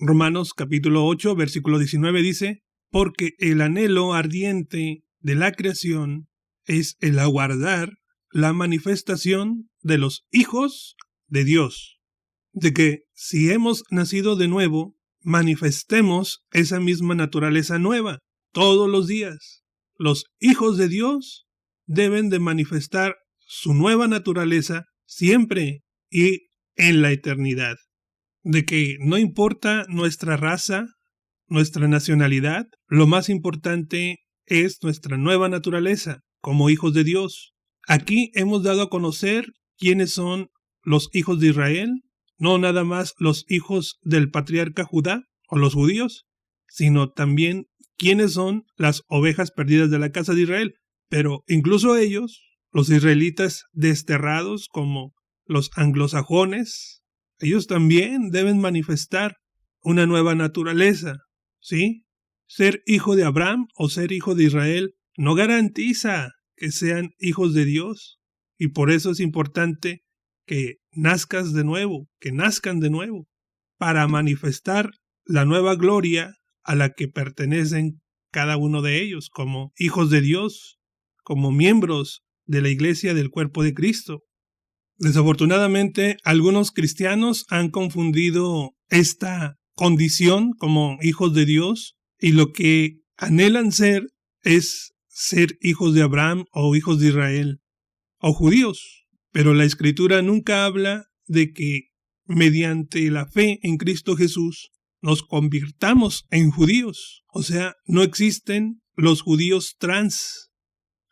Romanos capítulo 8, versículo 19 dice: porque el anhelo ardiente de la creación es el aguardar la manifestación de los hijos de Dios. De que si hemos nacido de nuevo, manifestemos esa misma naturaleza nueva todos los días. Los hijos de Dios deben de manifestar su nueva naturaleza siempre y en la eternidad. De que no importa nuestra raza, nuestra nacionalidad, lo más importante es nuestra nueva naturaleza como hijos de Dios. Aquí hemos dado a conocer quiénes son los hijos de Israel, no nada más los hijos del patriarca Judá o los judíos, sino también quiénes son las ovejas perdidas de la casa de Israel. Pero incluso ellos, los israelitas desterrados como los anglosajones, ellos también deben manifestar una nueva naturaleza, ¿sí? Ser hijo de Abraham o ser hijo de Israel no garantiza que sean hijos de Dios, y por eso es importante que nazcan de nuevo, para manifestar la nueva gloria a la que pertenecen cada uno de ellos, como hijos de Dios, como miembros de la iglesia del cuerpo de Cristo. Desafortunadamente, algunos cristianos han confundido esta condición como hijos de Dios, y lo que anhelan ser es ser hijos de Abraham o hijos de Israel o judíos. Pero la Escritura nunca habla de que mediante la fe en Cristo Jesús nos convirtamos en judíos. O sea, no existen los judíos trans.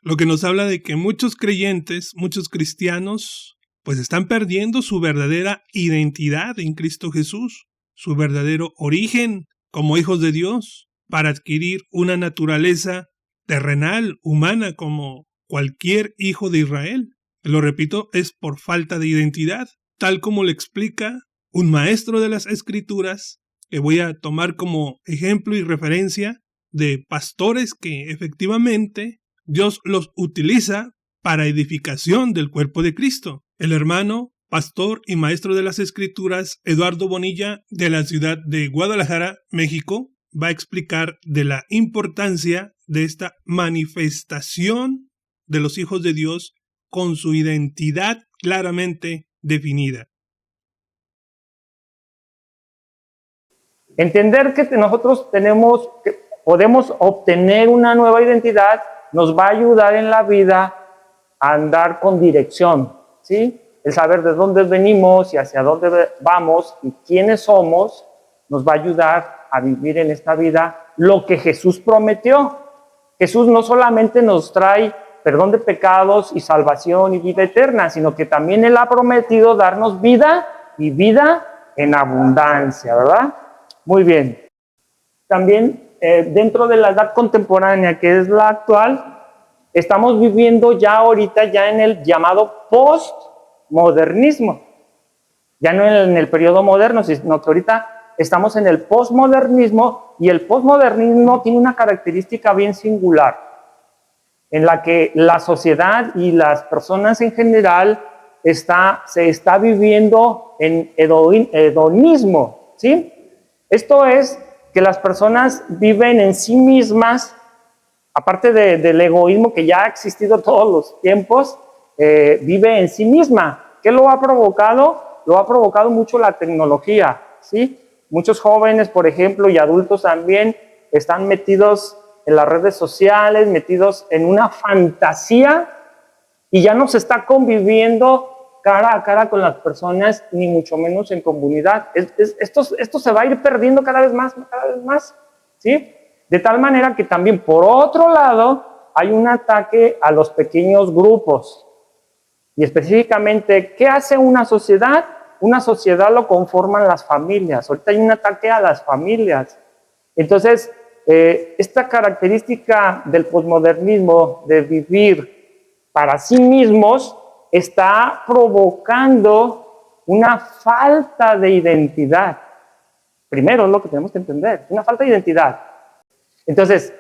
Lo que nos habla de que muchos creyentes, muchos cristianos, pues están perdiendo su verdadera identidad en Cristo Jesús, su verdadero origen como hijos de Dios, para adquirir una naturaleza terrenal, humana, como cualquier hijo de Israel. Lo repito, es por falta de identidad, tal como lo explica un maestro de las Escrituras, que voy a tomar como ejemplo y referencia de pastores que efectivamente Dios los utiliza para edificación del cuerpo de Cristo. El hermano, pastor y maestro de las Escrituras, Eduardo Bonilla, de la ciudad de Guadalajara, México, va a explicar de la importancia de esta manifestación de los hijos de Dios con su identidad claramente definida. Entender que nosotros podemos obtener una nueva identidad nos va a ayudar en la vida a andar con dirección, ¿sí? El saber de dónde venimos y hacia dónde vamos y quiénes somos nos va a ayudar a vivir en esta vida lo que Jesús prometió. Jesús no solamente nos trae perdón de pecados y salvación y vida eterna, sino que también Él ha prometido darnos vida y vida en abundancia, ¿verdad? Muy bien. También dentro de la edad contemporánea, que es la actual, estamos viviendo ya ahorita en el llamado postmodernismo. Ya no en el periodo moderno, sino que ahorita estamos en el postmodernismo, y el postmodernismo tiene una característica bien singular, en la que la sociedad y las personas en general se está viviendo en hedonismo, ¿sí? Esto es que las personas viven en sí mismas, aparte del egoísmo que ya ha existido todos los tiempos, vive en sí misma. ¿Qué lo ha provocado? Lo ha provocado mucho la tecnología, ¿sí? Muchos jóvenes, por ejemplo, y adultos también, están metidos en las redes sociales, metidos en una fantasía, y ya no se está conviviendo cara a cara con las personas, ni mucho menos en comunidad. Esto se va a ir perdiendo cada vez más, ¿sí? De tal manera que también, por otro lado, hay un ataque a los pequeños grupos. Y específicamente, ¿qué hace una sociedad? Una sociedad lo conforman las familias. Ahorita hay un ataque a las familias. Entonces, esta característica del posmodernismo de vivir para sí mismos está provocando una falta de identidad. Primero es lo que tenemos que entender, una falta de identidad. Entonces,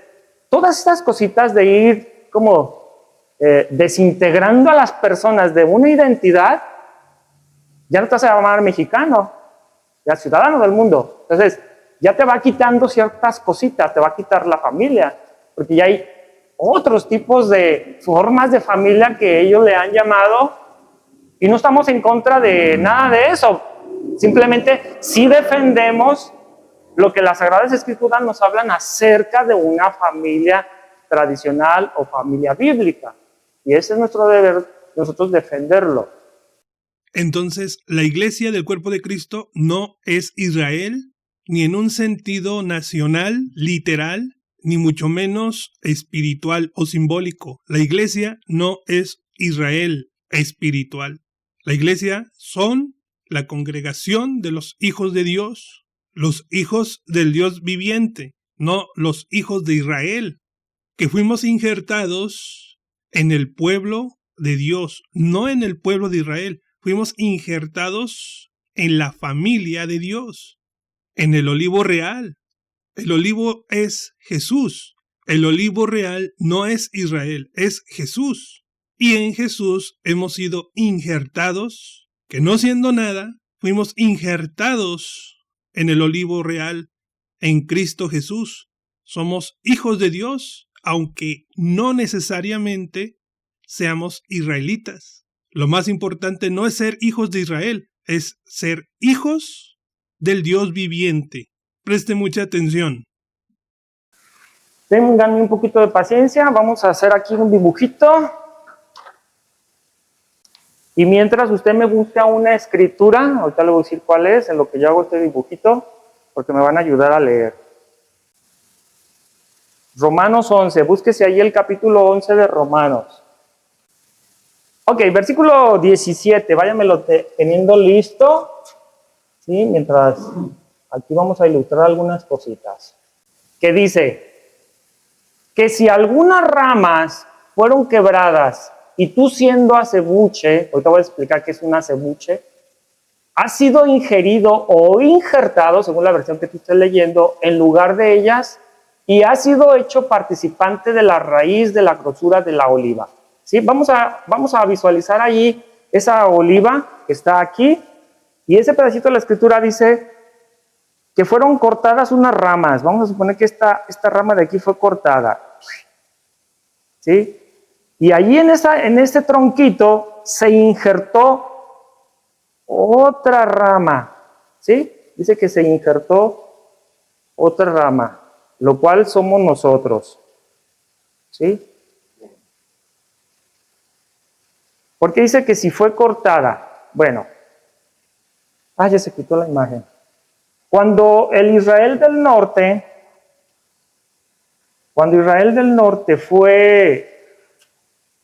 todas estas cositas de ir como desintegrando a las personas de una identidad, ya no te vas a llamar mexicano, ya ciudadano del mundo. Entonces, ya te va quitando ciertas cositas, te va a quitar la familia, porque ya hay otros tipos de formas de familia que ellos le han llamado, y no estamos en contra de nada de eso. Simplemente sí defendemos lo que las Sagradas Escrituras nos hablan acerca de una familia tradicional o familia bíblica. Y ese es nuestro deber, nosotros defenderlo. Entonces, la iglesia del cuerpo de Cristo no es Israel, ni en un sentido nacional, literal, ni mucho menos espiritual o simbólico. La iglesia no es Israel espiritual. La iglesia son la congregación de los hijos de Dios, los hijos del Dios viviente, no los hijos de Israel, que fuimos injertados en el pueblo de Dios, no en el pueblo de Israel. Fuimos injertados en la familia de Dios, en el olivo real. El olivo es Jesús. El olivo real no es Israel, es Jesús. Y en Jesús hemos sido injertados, que no siendo nada, fuimos injertados en el olivo real, en Cristo Jesús. Somos hijos de Dios, aunque no necesariamente seamos israelitas. Lo más importante no es ser hijos de Israel, es ser hijos del Dios viviente. Preste mucha atención. Ténganme un poquito de paciencia, vamos a hacer aquí un dibujito. Y mientras usted me busca una escritura, ahorita le voy a decir cuál es, en lo que yo hago este dibujito, porque me van a ayudar a leer. Romanos 11, búsquese ahí el capítulo 11 de Romanos. Ok, versículo 17, váyamelo teniendo listo, ¿sí? Mientras aquí vamos a ilustrar algunas cositas. Que dice, que si algunas ramas fueron quebradas y tú siendo acebuche, ahorita voy a explicar qué es un acebuche, has sido ingerido o injertado, según la versión que tú estés leyendo, en lugar de ellas, y has sido hecho participante de la raíz de la grosura de la oliva. ¿Sí? Vamos a visualizar allí esa oliva que está aquí, y ese pedacito de la escritura dice que fueron cortadas unas ramas. Vamos a suponer que esta rama de aquí fue cortada. ¿Sí? Y allí en ese tronquito se injertó otra rama. ¿Sí? Dice que se injertó otra rama, lo cual somos nosotros. ¿Sí? Porque dice que si fue cortada, bueno, ya se quitó la imagen. Cuando Israel del norte fue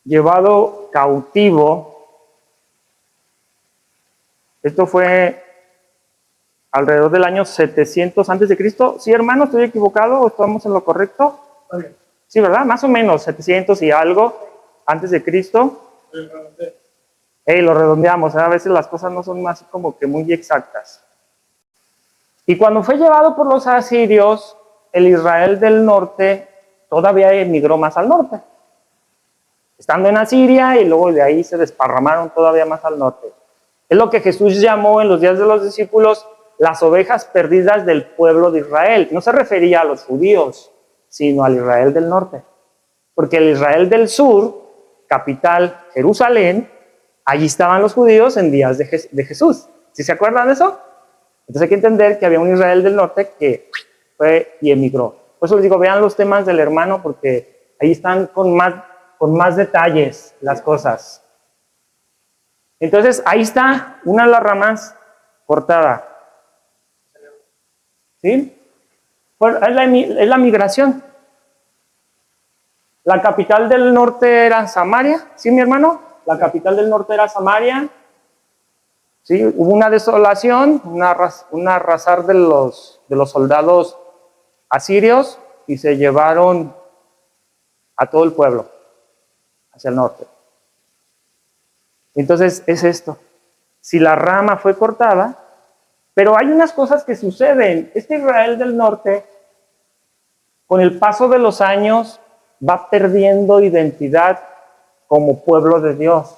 llevado cautivo, esto fue alrededor del año 700 antes de Cristo. ¿Sí, hermano? ¿Estoy equivocado o estamos en lo correcto? Sí, ¿verdad? Más o menos 700 y algo antes de Cristo. Lo redondeamos, a veces las cosas no son más como que muy exactas. Y cuando fue llevado por los asirios, el Israel del norte todavía emigró más al norte, estando en Asiria, y luego de ahí se desparramaron todavía más al norte. Es lo que Jesús llamó en los días de los discípulos las ovejas perdidas del pueblo de Israel. No se refería a los judíos, sino al Israel del norte. Porque el Israel del sur, capital Jerusalén, allí estaban los judíos en días de Jesús. ¿Sí se acuerdan de eso? Entonces hay que entender que había un Israel del norte que fue y emigró. Por eso les digo, vean los temas del hermano, porque ahí están con más detalles las cosas. Entonces ahí está una de las ramas cortada. ¿Sí? Es la migración. La capital del norte era Samaria, ¿sí, mi hermano? La capital del norte era Samaria. Sí, hubo una desolación, un arrasar de los soldados asirios, y se llevaron a todo el pueblo hacia el norte. Entonces es esto. Si la rama fue cortada, pero hay unas cosas que suceden. Este Israel del norte, con el paso de los años, va perdiendo identidad como pueblo de Dios.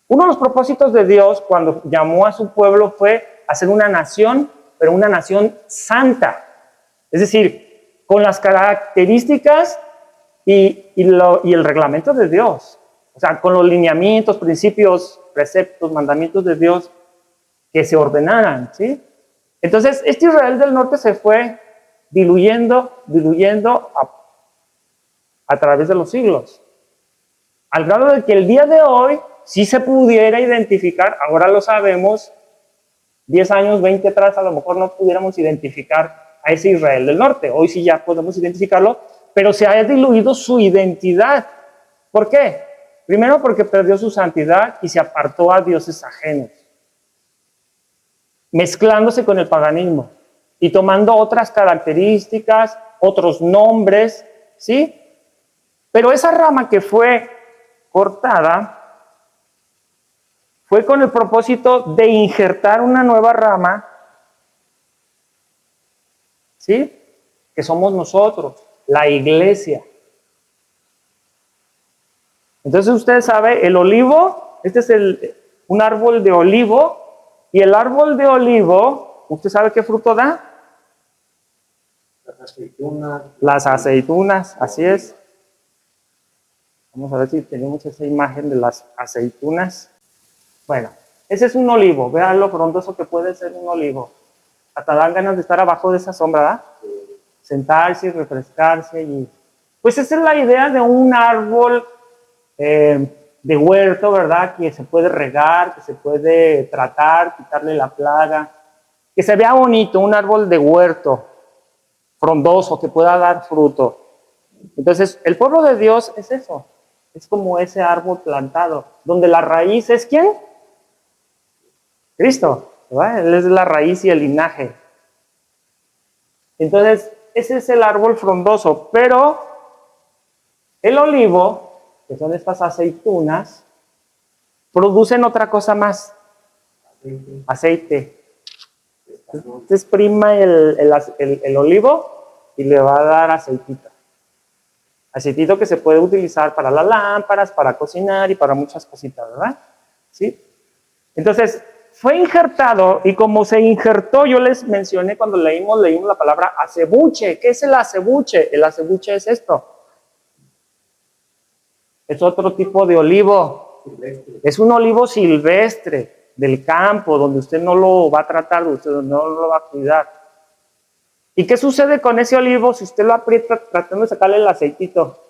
Uno de los propósitos de Dios cuando llamó a su pueblo fue hacer una nación pero una nación santa. Es decir, con las características y el reglamento de Dios. O sea, con los lineamientos, principios, preceptos, mandamientos de Dios que se ordenaran, ¿sí? Entonces, este Israel del norte se fue diluyendo a través de los siglos. Al grado de que el día de hoy, si se pudiera identificar, ahora lo sabemos, 10 años, 20 atrás, a lo mejor no pudiéramos identificar a ese Israel del norte. Hoy sí ya podemos identificarlo, pero se ha diluido su identidad. ¿Por qué? Primero porque perdió su santidad y se apartó a dioses ajenos, mezclándose con el paganismo y tomando otras características, otros nombres, ¿sí? Pero esa rama que fue cortada fue con el propósito de injertar una nueva rama, ¿sí? Que somos nosotros, la iglesia. Entonces usted sabe, el olivo, este es un árbol de olivo, y el árbol de olivo, ¿usted sabe qué fruto da? Las aceitunas. Las aceitunas, así es. Vamos a ver si tenemos esa imagen de las aceitunas. Bueno, ese es un olivo, vean lo frondoso que puede ser un olivo. Hasta dan ganas de estar abajo de esa sombra, ¿verdad? Sentarse y refrescarse. Pues esa es la idea de un árbol de huerto, ¿verdad? Que se puede regar, que se puede tratar, quitarle la plaga, que se vea bonito, un árbol de huerto, frondoso, que pueda dar fruto. Entonces, el pueblo de Dios es eso, es como ese árbol plantado, donde la raíz es ¿quién? Cristo, ¿verdad? Él es la raíz y el linaje. Entonces, ese es el árbol frondoso, pero el olivo, que son estas aceitunas, producen otra cosa más, aceite. Usted exprima el olivo y le va a dar aceitito. Aceitito que se puede utilizar para las lámparas, para cocinar y para muchas cositas, ¿verdad? ¿Sí? Entonces, fue injertado, y como se injertó, yo les mencioné cuando leímos la palabra acebuche. ¿Qué es el acebuche? El acebuche es esto. Es otro tipo de olivo. Es un olivo silvestre del campo, donde usted no lo va a tratar, usted no lo va a cuidar. ¿Y qué sucede con ese olivo si usted lo aprieta tratando de sacarle el aceitito?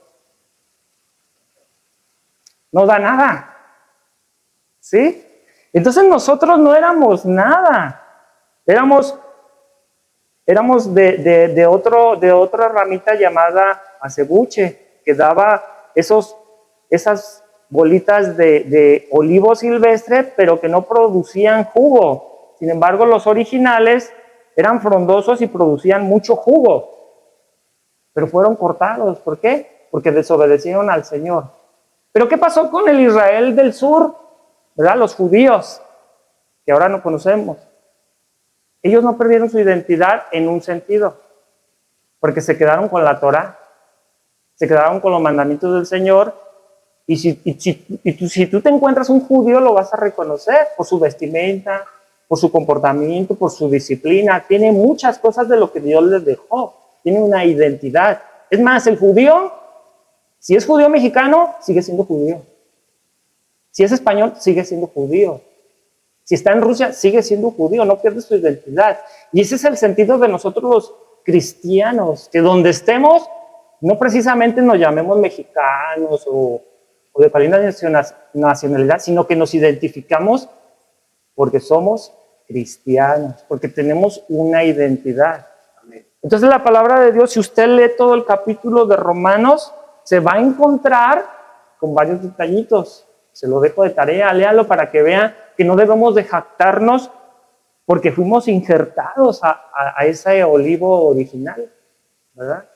No da nada. ¿Sí? Entonces nosotros no éramos nada. Éramos de otra ramita llamada acebuche, que daba esas bolitas de olivo silvestre, pero que no producían jugo. Sin embargo, los originales eran frondosos y producían mucho jugo, pero fueron cortados. ¿Por qué? Porque desobedecieron al Señor. Pero ¿qué pasó con el Israel del sur? ¿Verdad? Los judíos, que ahora no conocemos. Ellos no perdieron su identidad en un sentido, porque se quedaron con la Torá, se quedaron con los mandamientos del Señor. Y si tú te encuentras un judío, lo vas a reconocer por su vestimenta, por su comportamiento, por su disciplina. Tiene muchas cosas de lo que Dios les dejó. Tiene una identidad. Es más, el judío, si es judío mexicano, sigue siendo judío. Si es español, sigue siendo judío. Si está en Rusia, sigue siendo judío, no pierde su identidad. Y ese es el sentido de nosotros los cristianos, que donde estemos, no precisamente nos llamemos mexicanos o de cualquier nacionalidad, sino que nos identificamos porque somos cristianos, porque tenemos una identidad. Entonces la palabra de Dios, si usted lee todo el capítulo de Romanos, se va a encontrar con varios detallitos. Se lo dejo de tarea, léalo para que vean que no debemos de jactarnos porque fuimos injertados a ese olivo original, ¿verdad?